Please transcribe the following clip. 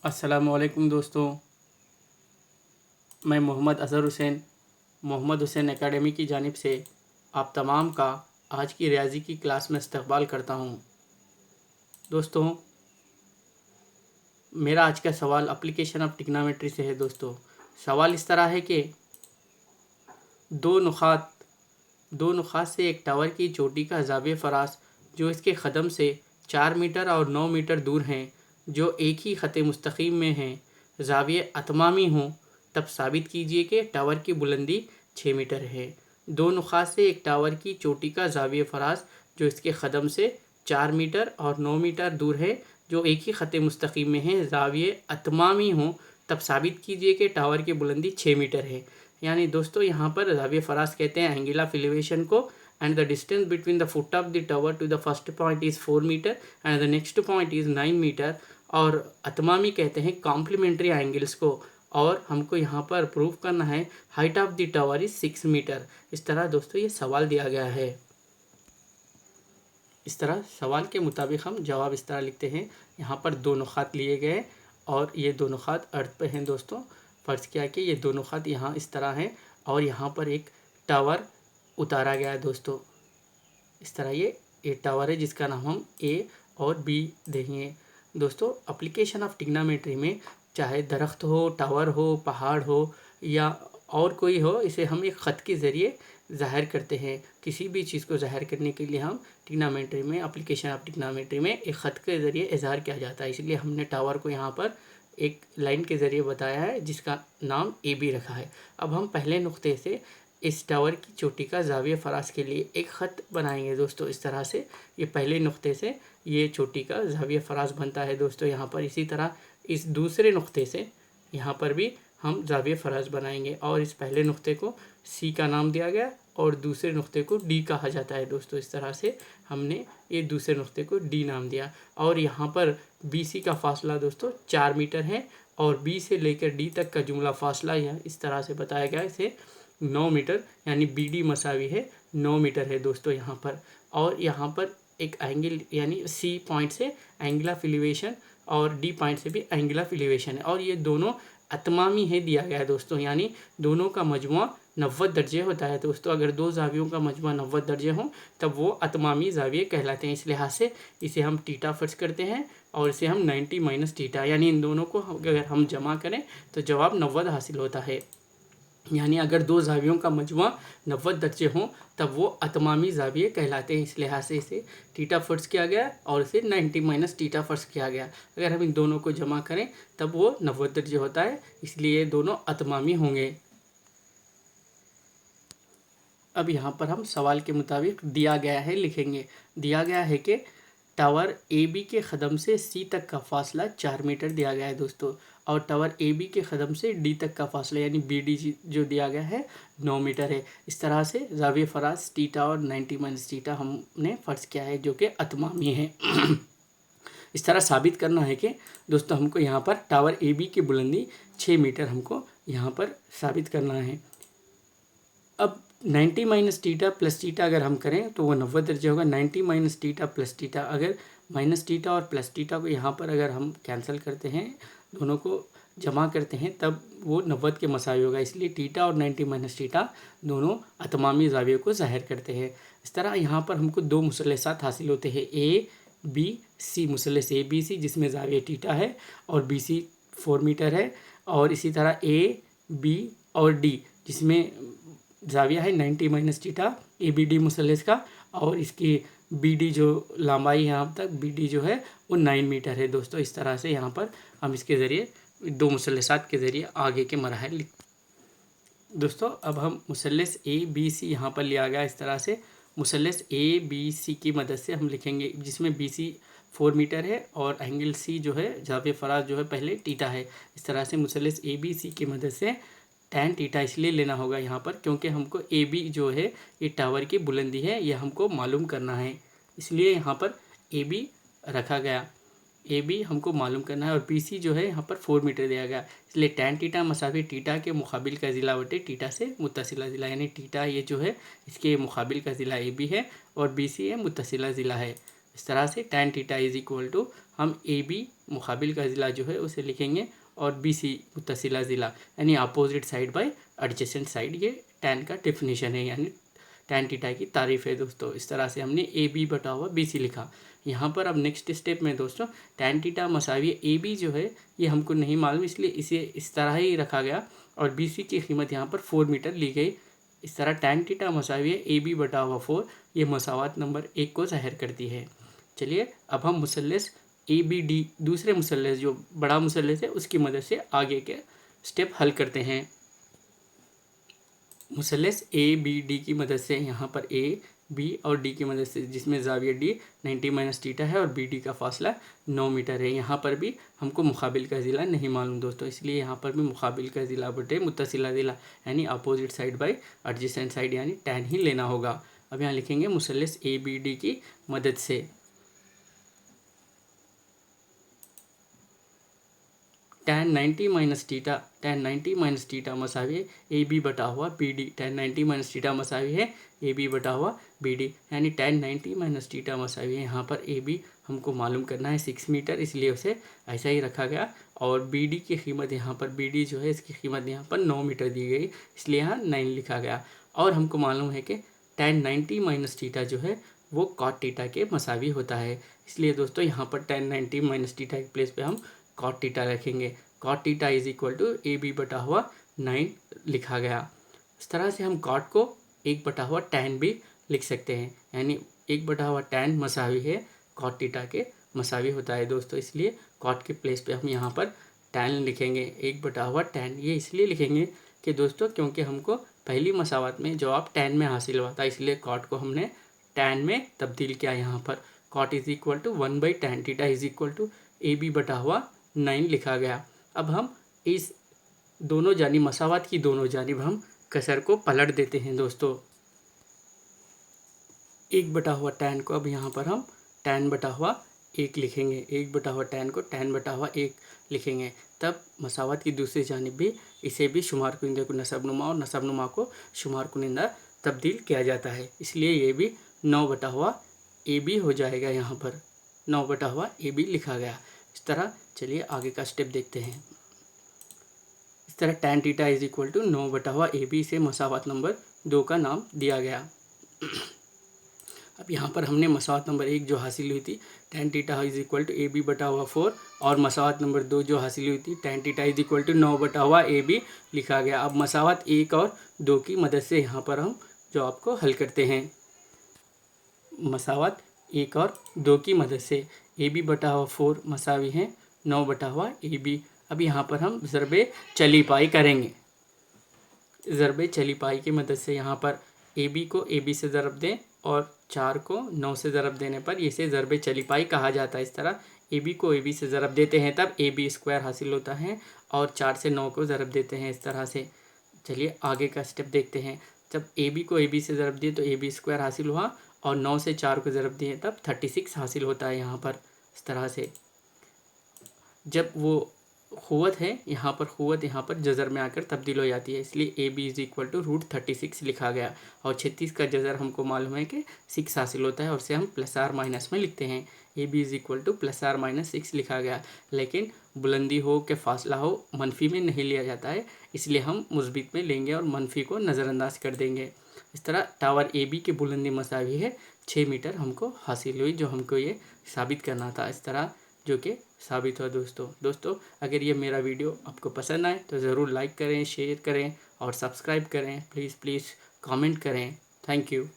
अस्सलामुअलैकुम दोस्तों, मैं मोहम्मद हुसैन एकेडमी की जानिब से आप तमाम का आज की रियाजी की क्लास में इस्तकबाल करता हूँ। दोस्तों, मेरा आज का सवाल एप्लीकेशन ऑफ ट्रिग्नोमेट्री से है। दोस्तों, सवाल इस तरह है कि दो नुकात दो नुकात से एक टावर की चोटी का ज़ाविया फ़रास जो इसके क़दम से 4 मीटर और 9 मीटर दूर हैं, जो एक ही ख़त मुस्तकीम में हैं, ज़ाविया अतमामी हों, तब साबित कीजिए कि टावर की बुलंदी 6 मीटर है। दो नुकात से एक टावर की चोटी का ज़ाविया फ़रास जो इसके क़दम से 4 मीटर और 9 मीटर दूर है, जो एक ही ख़त मुस्तकीम में है, ज़ाविया अतमामी हों, तब साबित कीजिए कि टावर की बुलंदी 6 मीटर है। यानी दोस्तों, यहाँ पर ज़ाविया फ़रास कहते हैं एंगल ऑफ एलिवेशन को, and the distance between the foot of the tower to the first point is 4 metre and the next point is 9 metre. और अतमामी कहते हैं कॉम्प्लीमेंट्री एंगल्स को, और हमको यहाँ पर प्रूव करना है height of the tower is 6 metre. इस तरह दोस्तों ये सवाल दिया गया है। इस तरह सवाल के मुताबिक हम जवाब इस तरह लिखते हैं। यहाँ पर दो नुकात लिए गए और ये दो नुकात अर्थ पे हैं। दोस्तों, फ़र्ज़ किया कि ये दो नुकात यहाँ इस तरह हैं और यहाँ पर एक टावर उतारा गया है। दोस्तों, इस तरह ये टावर है जिसका नाम हम ए और बी देंगे। दोस्तों, एप्लीकेशन ऑफ ट्रिग्नोमेट्री में चाहे दरख्त हो, टावर हो, पहाड़ हो या और कोई हो, इसे हम एक ख़त के ज़रिए ज़ाहिर करते हैं। किसी भी चीज़ को ज़ाहिर करने के लिए हम ट्रिग्नोमेट्री में, एप्लीकेशन ऑफ ट्रिग्नोमेट्री में एक ख़त के ज़रिए इज़हार किया जाता है। इसलिए हमने टावर को यहाँ पर एक लाइन के ज़रिए बताया है जिसका नाम ए बी रखा है। अब हम पहले नुक्ते से इस टावर की चोटी का ज़ाविया फ़रास के लिए एक ख़त बनाएंगे। दोस्तों, इस तरह से ये पहले नुक्ते से ये चोटी का ज़ाविया फ़रास बनता है। दोस्तों, यहाँ पर इसी तरह इस दूसरे नुक्ते से यहाँ पर भी हम ज़ाविया फ़रास बनाएंगे और इस पहले नुक्ते को सी का नाम दिया गया और दूसरे नुक्ते को डी कहा जाता है। दोस्तों, इस तरह से हमने ये दूसरे नुक्ते को डी नाम दिया और यहाँ पर बी सी का फासला दोस्तों 4 मीटर है और बी से लेकर डी तक का जुमला फासला यहाँ इस तरह से बताया गया है, इसे 9 मीटर, यानी बी डी मसावी है 9 मीटर है। दोस्तों, यहाँ पर और यहाँ पर एक एंगल यानी सी पॉइंट से एंगल ऑफ एलिवेशन और डी पॉइंट से भी एंगल ऑफ एलिवेशन है और ये दोनों अतमामी है दिया गया है। दोस्तों, यानी दोनों का मजमुआ 90 दर्जे होता है। दोस्तों, अगर दो ज़ावियों का मजमुआ 90 दर्जे हों तब वो अतमामी ज़ाविये कहलाते हैं। इस लिहाज से इसे हम टीटा फ़र्ज़ करते हैं और इसे हम 90 माइनस टीटा, यानी इन दोनों को अगर हम जमा करें तो जवाब 90 हासिल होता है। यानी अगर दो ज़ावियों का मजमुआ 90 दर्जे हों तब वो अतमामी ज़ाविये कहलाते हैं। इस लिहाज से इसे टीटा फ़र्ज़ किया गया और इसे 90 माइनस टीटा फ़र्ज़ किया गया। अगर हम इन दोनों को जमा करें तब वो 90 दर्जे होता है, इसलिए ये दोनों अतमामी होंगे। अब यहाँ पर हम सवाल के मुताबिक दिया गया है लिखेंगे। दिया गया है कि टावर ए बी के क़दम से सी तक का फासला 4 मीटर दिया गया है। दोस्तों, और टावर ए बी के क़दम से डी तक का फासला यानी बी डी जो दिया गया है 9 मीटर है। इस तरह से ज़ाविया फ़रास टीटा और 90 माइनस टीटा हमने फ़र्ज़ किया है जो कि अतमामी है। इस तरह साबित करना है कि दोस्तों हमको यहाँ पर टावर ए बी की बुलंदी 6 मीटर हमको यहाँ पर साबित करना है। अब 90 माइनस टीटा प्लस टीटा अगर हम करें तो वो 90 दर्जे होगा। 90 माइनस टीटा प्लस टीटा, अगर माइनस टीटा और प्लस टीटा को यहाँ पर अगर हम कैंसिल करते हैं, दोनों को जमा करते हैं, तब वो 90 के मसावी होगा। इसलिए टीटा और 90 माइनस टीटा दोनों अतमामी ज़ाविये को ज़ाहिर करते हैं। इस तरह यहाँ पर हमको दो मुसल्लसात हासिल होते हैं, A B C, मुसल्लस A B C जिसमें ज़ाविया टीटा है और बी सी 4 मीटर है, और इसी तरह ए बी और डी जिसमें ज़ाविया है 90 minus theta A B D मुसल्लस का, और इसकी बी डी जो लंबाई यहाँ तक बी डी जो है वो 9 मीटर है। दोस्तों, इस तरह से यहाँ पर हम इसके ज़रिए दो मुसल्लसात के ज़रिए आगे के मराहल लिख। दोस्तों, अब हम मुसल्लस ए बी सी यहाँ पर लिया गया। इस तरह से मुसल्लस ए बी सी की मदद से हम लिखेंगे, जिसमें बी सी 4 मीटर है और एंगल सी जो है ज़ाविया फ़रास जो है पहले टीटा है। इस तरह से मुसल्लस ए बी सी की मदद से टैन टीटा इसलिए लेना होगा यहाँ पर क्योंकि हमको ए बी जो है ये टावर की बुलंदी है, यह हमको मालूम करना है, इसलिए यहाँ पर ए बी रखा गया। ए बी हमको मालूम करना है और बी सी जो है यहाँ पर 4 मीटर दिया गया, इसलिए टैन टीटा मसावी टीटा के मुकाबिल का ज़िला बटे टीटा से मुत्तसिला ज़िला, यानी टीटा ये जो है इसके मुकाबिल का ज़िला ए बी है और बी सी है मुत्तसिला ज़िला है। इस तरह से tan theta is equal to हम ए बी मुकाबिल का ज़िला जो है उसे लिखेंगे और बी सी मुत्तसिला ज़िला यानी opposite side by adjacent side, ये टैन का डेफिनेशन है यानी टैन थीटा की तारीफ है दोस्तों। इस तरह से हमने ए बी बटा हुआ बी सी लिखा। यहाँ पर अब नेक्स्ट स्टेप में दोस्तों टैन थीटा मसावी ए बी जो है ये हमको नहीं मालूम, इसलिए इसे इस तरह ही रखा गया और बी सी की कीमत यहाँ पर 4 मीटर ली गई। इस तरह टैन थीटा मसावी ए बी बटा हुआ 4 ये मसावत नंबर 1 को ज़ाहिर करती है। चलिए अब हम मुसल्लस ए बी डी दूसरे मुसल्लस जो बड़ा मुसल्लस है उसकी मदद से आगे के स्टेप हल करते हैं। मुसल्लस ए बी डी की मदद से यहाँ पर ए बी और डी की मदद से, जिसमें ज़ाविया डी 90 माइनस थीटा है और बी डी का फासला 9 मीटर है। यहाँ पर भी हमको मुकाबिल का ज़िला नहीं मालूम दोस्तों, इसलिए यहाँ पर भी मुकाबिल का ज़िला बटे मुत्तसिला ज़िला यानी opposite side by adjacent side यानी टैन ही लेना होगा। अब यहाँ लिखेंगे मुसल्लस ए बी डी की मदद से tan 90 माइनस थीटा मसावी है ए बी बटा हुआ B D. tan 90 minus theta मसावी है ए बी बटा हुआ बी डी यानी tan 90 माइनस थीटा मसावी है, यहाँ पर ए बी हमको मालूम करना है 6 मीटर, इसलिए उसे ऐसा ही रखा गया। और बी डी की कीमत यहाँ पर बी डी जो है इसकी कीमत यहाँ पर 9 मीटर दी गई, इसलिए यहाँ 9 लिखा गया। और हमको मालूम है कि tan 90 माइनस थीटा जो है वो कॉट थीटा के मसावी होता है, इसलिए दोस्तों यहाँ पर tan 90 माइनस थीटा के प्लेस पे हम कॉट थीटा रखेंगे। Cot theta is equal to A B बटा हुआ 9 लिखा गया। इस तरह से हम कॉट को 1 बटा हुआ टैन भी लिख सकते हैं, यानी 1 बटा हुआ टैन मसावी है कॉट थीटा के मसावी होता है दोस्तों, इसलिए कॉट के प्लेस पे हम यहाँ पर टैन लिखेंगे 1 बटा हुआ टैन। ये इसलिए लिखेंगे कि दोस्तों क्योंकि हमको पहली मसावत में जवाब टैन में हासिल हुआ था, इसलिए कॉट को हमने टैन में तब्दील किया। यहाँ पर cot is equal to 1 by tan theta is equal to A B बटा हुआ 9 लिखा गया। अब हम इस दोनों जानिब मसावत की दोनों जानिब हम कसर को पलट देते हैं दोस्तों। 1 बटा हुआ टैन को अब यहाँ पर हम टैन बटा हुआ 1 लिखेंगे, 1 बटा हुआ टैन को टैन बटा हुआ 1 लिखेंगे। तब मसावत की दूसरी जानिब भी इसे भी शुमार कुनिंदा को नसबनुमा और नसबनुमा को शुमार कुनिंदा तब्दील किया जाता है, इसलिए ये भी 9 बटा हुआ ए बी हो जाएगा। यहाँ पर 9 बटा हुआ ए बी लिखा गया। इस तरह चलिए आगे का स्टेप देखते हैं। इस तरह tan theta is equal to 9 बटा हुआ ए बी से मसावत नंबर 2 का नाम दिया गया। अब यहाँ पर हमने मसावत नंबर 1 जो हासिल हुई थी tan theta is equal to A B बटा हुआ 4 और मसावत नंबर 2 जो हासिल हुई थी tan theta is equal to 9 बटा हुआ ए बी लिखा गया। अब मसावत 1 और 2 की मदद से यहाँ पर हम जवाब को हल करते हैं। मसावत 1 और 2 की मदद से ए बी बटा हुआ 4 मसावी है 9 बटा हुआ ए बी। अब यहाँ पर हम ज़रबे चली पाई करेंगे। ज़रबे चली पाई की मदद से यहाँ पर ए बी को ए बी से ज़रब दें और 4 को 9 से ज़रब देने पर इसे ज़रबे चली पाई कहा जाता है। इस तरह ए बी को ए बी से ज़रब देते हैं तब ए बी स्क्वायर हासिल होता है और 4 से 9 को ज़रब देते हैं इस तरह से। चलिए आगे का स्टेप देखते हैं। जब ए बी को ए बी से ज़रब दिए तो ए बी स्क्वायर हासिल हुआ और 9 से 4 को ज़रब दिए तब 36 हासिल होता है यहाँ पर। इस तरह से जब वो क़ुव्वत है यहाँ पर जज़र में आकर तब्दील हो जाती है, इसलिए A B is equal to √36 लिखा गया। और 36 का जज़र हमको मालूम है कि 6 हासिल होता है और उसे हम प्लस आर माइनस में लिखते हैं। A B is equal to plus or minus 6 लिखा गया, लेकिन बुलंदी हो के फासला हो मनफी में नहीं लिया जाता है, इसलिए हम मुस्बित में लेंगे और मनफी को नज़रअंदाज कर देंगे। इस तरह टावर ए बी की बुलंदी मसावी है 6 मीटर हमको हासिल हुई, जो हमको ये साबित करना था। इस तरह जो कि साबित हुआ दोस्तों अगर ये मेरा वीडियो आपको पसंद आए तो ज़रूर लाइक करें, शेयर करें और सब्सक्राइब करें। प्लीज़ कमेंट करें। Thank you.